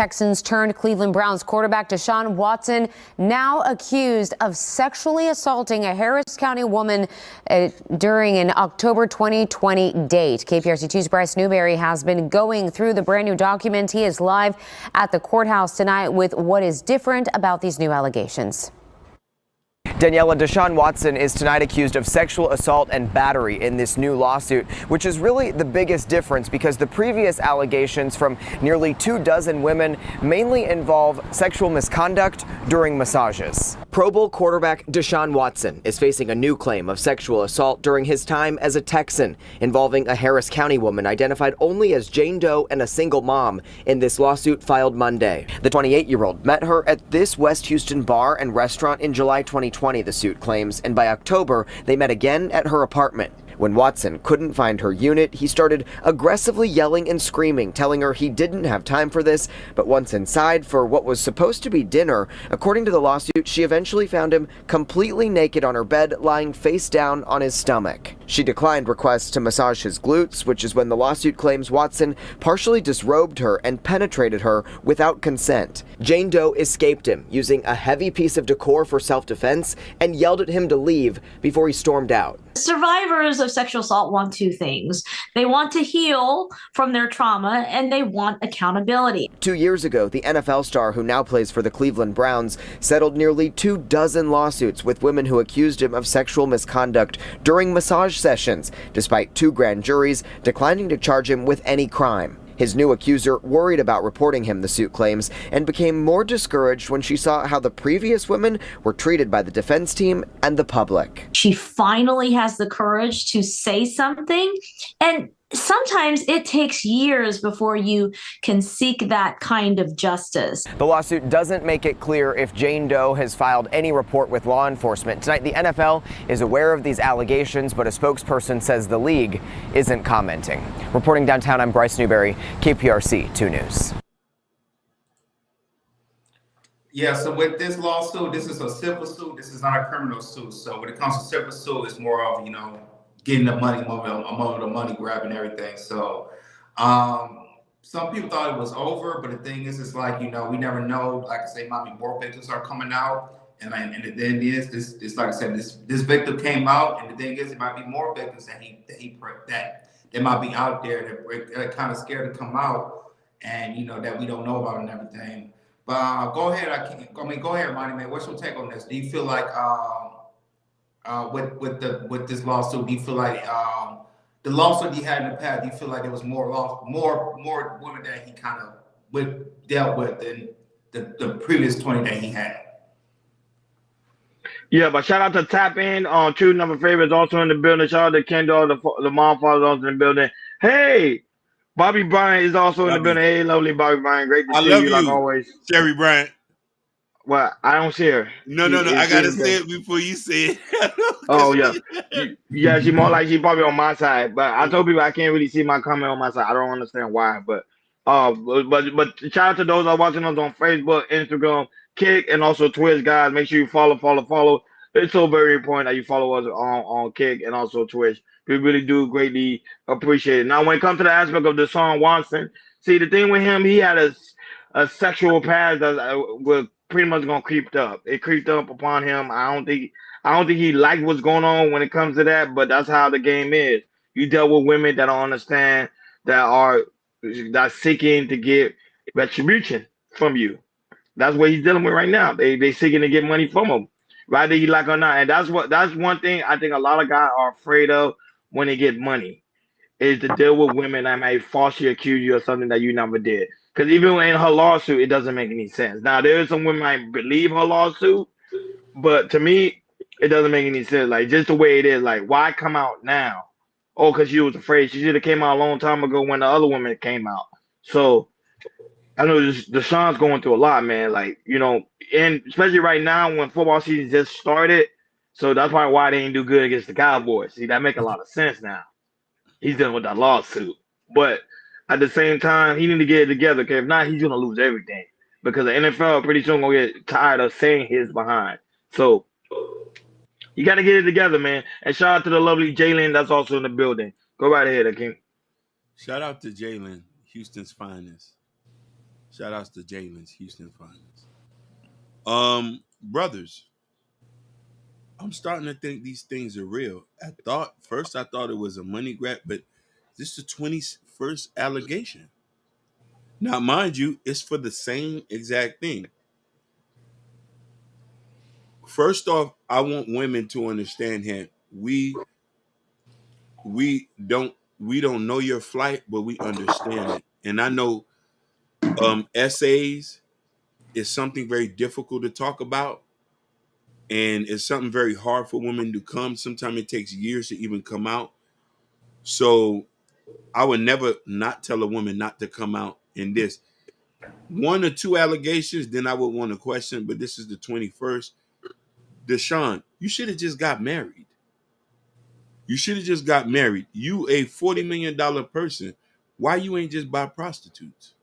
Texans turned Cleveland Browns quarterback Deshaun Watson, now accused of sexually assaulting a Harris County woman during an October 2020 date. KPRC2's Bryce Newberry has been going through the brand new document. He is live at the courthouse tonight with what is different about these new allegations. Daniela, Deshaun Watson is tonight accused of sexual assault and battery in this new lawsuit, which is really the biggest difference because the previous allegations from nearly 24 women mainly involve sexual misconduct during massages. Pro Bowl quarterback Deshaun Watson is facing a new claim of sexual assault during his time as a Texan, involving a Harris County woman identified only as Jane Doe and a single mom in this lawsuit filed Monday. The 28-year-old met her at this West Houston bar and restaurant in July 2020, the suit claims, and by October, they met again at her apartment. When Watson couldn't find her unit, he started aggressively yelling and screaming, telling her he didn't have time for this, but once inside for what was supposed to be dinner, according to the lawsuit, she eventually found him completely naked on her bed, lying face down on his stomach. She declined requests to massage his glutes, which is when the lawsuit claims Watson partially disrobed her and penetrated her without consent. Jane Doe escaped him, using a heavy piece of decor for self-defense, and yelled at him to leave before he stormed out. Survivors of sexual assault want two things. They want to heal from their trauma, and they want accountability. 2 years ago, the NFL star who now plays for the Cleveland Browns settled nearly 24 lawsuits with women who accused him of sexual misconduct during massage sessions, despite 2 grand juries declining to charge him with any crime. His new accuser worried about reporting him, the suit claims, and became more discouraged when she saw how the previous women were treated by the defense team and the public. She finally has the courage to say something, and sometimes it takes years before you can seek that kind of justice. The lawsuit doesn't make it clear if Jane Doe has filed any report with law enforcement. Tonight, the NFL is aware of these allegations, but a spokesperson says the league isn't commenting. Reporting downtown, I'm Bryce Newberry, KPRC 2 News. Yeah, so with this lawsuit, this is a civil suit. This is not a criminal suit. So when it comes to civil suit, it's more of, getting the money, among the money grab and everything. So some people thought it was over, but the thing is, it's like, we never know. Like I say, might be more victims are coming out. And the thing is, this like I said, this victim came out, and the thing is, it might be more victims that they might be out there that kind of scared to come out, and that we don't know about and everything. But go ahead, go ahead, Monty Man. What's your take on this? Do you feel like with this lawsuit, do you feel like the lawsuit he had in the past, do you feel like there was more women that he kind of dealt with than the previous 20 that he had? Yeah, but shout out to Tap In on True Number Favorites also in the building. Shout out to Kendall, the mom father also in the building. Hey, Bobby Bryant is also in the building. Hey, lovely Bobby Bryant, great to see you like always. Sherry Bryant. Well, I don't see her. No. I gotta say it before you say it. Oh yeah, yeah. She more like she probably on my side, but I told people I can't really see my comment on my side. I don't understand why, but shout out to those that are watching us on Facebook, Instagram, Kick, and also Twitch, guys. Make sure you follow. It's so very important that you follow us on Kick and also Twitch. We really do greatly appreciate it. Now, when it comes to the aspect of Deshaun Watson, see the thing with him, he had a sexual past that was pretty much gonna creep up. It creeped up upon him. I don't think he liked what's going on when it comes to that, but that's how the game is. You dealt with women that don't understand, that seeking to get retribution from you. That's what he's dealing with right now. They seeking to get money from him, whether you like or not. And that's one thing I think a lot of guys are afraid of when they get money, is to deal with women that may falsely accuse you of something that you never did. Because even in her lawsuit, it doesn't make any sense. Now, there is some women might believe her lawsuit, but to me, it doesn't make any sense. Like, just the way it is, like, why come out now? Oh, because she was afraid. She should have came out a long time ago when the other women came out. So, I know Deshaun's going through a lot, man. Like, and especially right now when football season just started. So, that's probably why they ain't do good against the Cowboys. See, that make a lot of sense now. He's dealing with that lawsuit. But at the same time, he need to get it together, because if not, he's going to lose everything. Because the NFL pretty soon going to get tired of saying his behind. So, you got to get it together, man. And shout out to the lovely Jalen that's also in the building. Go right ahead, Akeem. Shout out to Jalen, Houston's finest. Shout outs to Jalen's Houston Finest. Brothers, I'm starting to think these things are real. First I thought it was a money grab, but this is the 21st allegation. Now, mind you, it's for the same exact thing. First off, I want women to understand here we don't know your flight, but we understand it. And I know essays is something very difficult to talk about, and it's something very hard for women to come. Sometimes it takes years to even come out. So I would never not tell a woman not to come out in this. 1 or 2 allegations, then I would want to question, but this is the 21st. Deshaun, you should have just got married. You should have just got married. You a $40 million person. Why you ain't just buy prostitutes?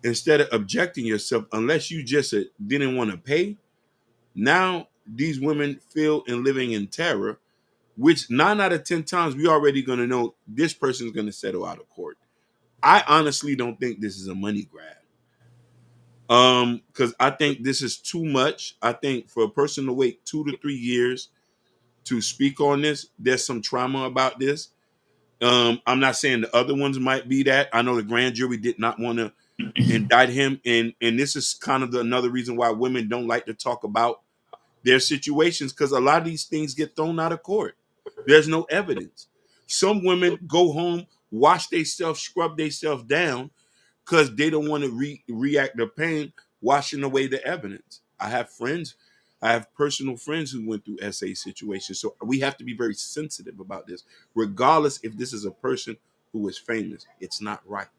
Instead of objecting yourself, unless you just didn't want to pay. Now these women feel and living in terror, which 9 out of 10 times we already going to know this person's going to settle out of court. I honestly don't think this is a money grab. Because I think this is too much. I think for a person to wait 2 to 3 years to speak on this, there's some trauma about this. I'm not saying the other ones might be that. I know the grand jury did not want to indict him, and this is kind of another reason why women don't like to talk about their situations, because a lot of these things get thrown out of court. There's no evidence. Some women go home, wash themselves, scrub themselves down because they don't want to react to pain, washing away the evidence. I have personal friends who went through SA situations. So we have to be very sensitive about this. Regardless if this is a person who is famous, it's not right.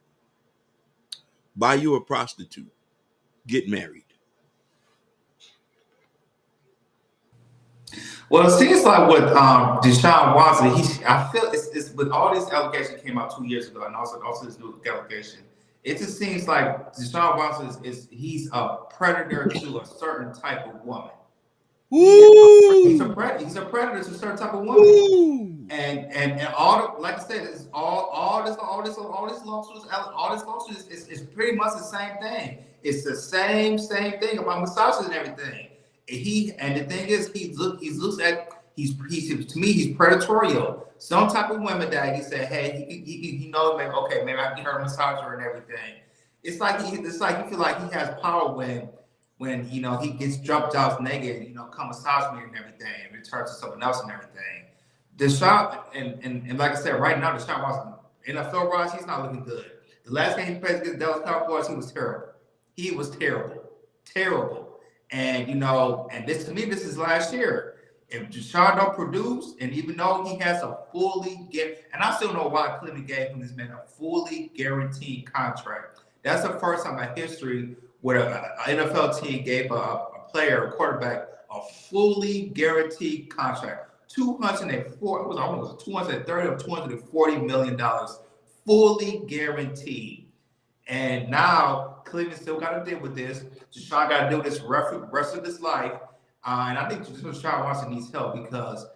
Buy you a prostitute. Get married. Well, it seems like with Deshaun Watson, I feel it's with all these allegations came out 2 years ago, and also this new allegation. It just seems like Deshaun Watson he's a predator to a certain type of woman. He's a predator to a certain type of woman. Ooh. And all like I said, it's all this lawsuits is pretty much the same thing. It's the same thing about massages and everything. And the thing is, he's to me he's predatorial. Some type of women that he said, hey, he knows maybe maybe I can get her a massager and everything. It's like you feel like he has power when he gets dropped out naked, come massage me and everything, and returns to someone else and everything. Deshaun and like I said, right now Deshaun Watson, NFL wise, he's not looking good. The last game he played against Dallas Cowboys, he was terrible. He was terrible. And and this is last year. If Deshaun don't produce, and even though he has a and I still know why Cleveland gave him this man a fully guaranteed contract. That's the first time in history where an NFL team gave a quarterback, a fully guaranteed contract. $230 or $240 million, fully guaranteed. And now Cleveland still got to deal with this. Deshaun got to deal with this rest of his life. And I think Deshaun Watson needs help, because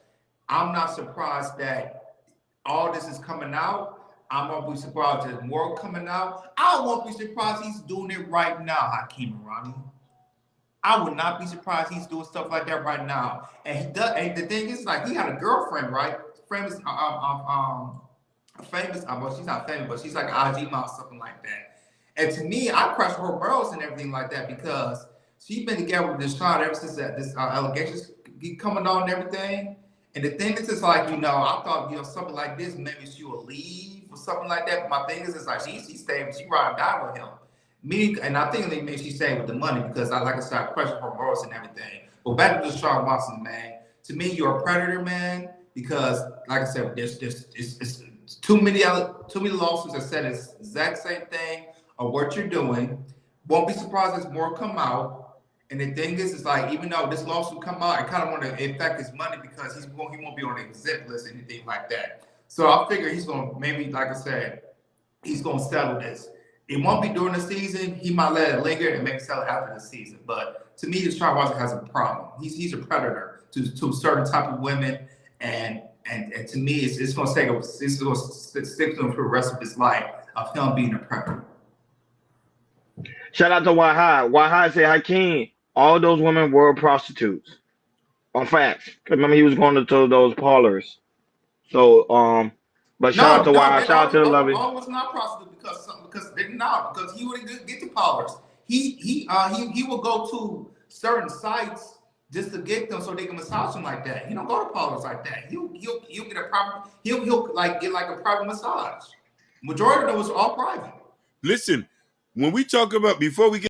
I'm not surprised that all this is coming out. I won't be surprised there's more coming out. I won't be surprised he's doing it right now, Hakeem Ronnie. I would not be surprised he's doing stuff like that right now. And he does. And the thing is, like, he had a girlfriend, right? Famous, well, she's not famous, but she's like an IG model, something like that. And to me, I question her morals and everything like that, because she's been together with Deshaun ever since this allegations coming on and everything. And the thing is, it's like, I thought, something like this, maybe she will leave or something like that. But my thing is, it's like she stayed, she ride and die with him. And I think maybe she stayed with the money, because like I said, I question her morals and everything. But back to Deshaun Watson, man. To me, you're a predator, man, because like I said, it's too many lawsuits that said it's the exact same thing of what you're doing. Won't be surprised as more come out. And the thing is, it's like, even though this lawsuit come out, I kind of want to affect his money, because he won't be on the exempt list or anything like that. So I figure he's going to, maybe, like I said, he's going to settle this. It won't be during the season. He might let it linger and maybe sell it after the season. But to me, Deshaun Watson has a problem. He's a predator to a certain type of women, and to me, it's going to stick to him for the rest of his life of him being a predator. Shout out to Wahai. Wahai said, Hakeem, all those women were prostitutes. On facts. 'Cause remember, he was going to those parlors. So, but shout out No, to no, Wahai. they Shout out to the lovey. all was not prostitute because they not because he wouldn't get the powers. He will go to certain sites just to get them so they can massage him like that. He don't go to parlors like that. He'll get a private. He'll like get like a private massage. Majority of it was all private. Listen, when we talk about before we get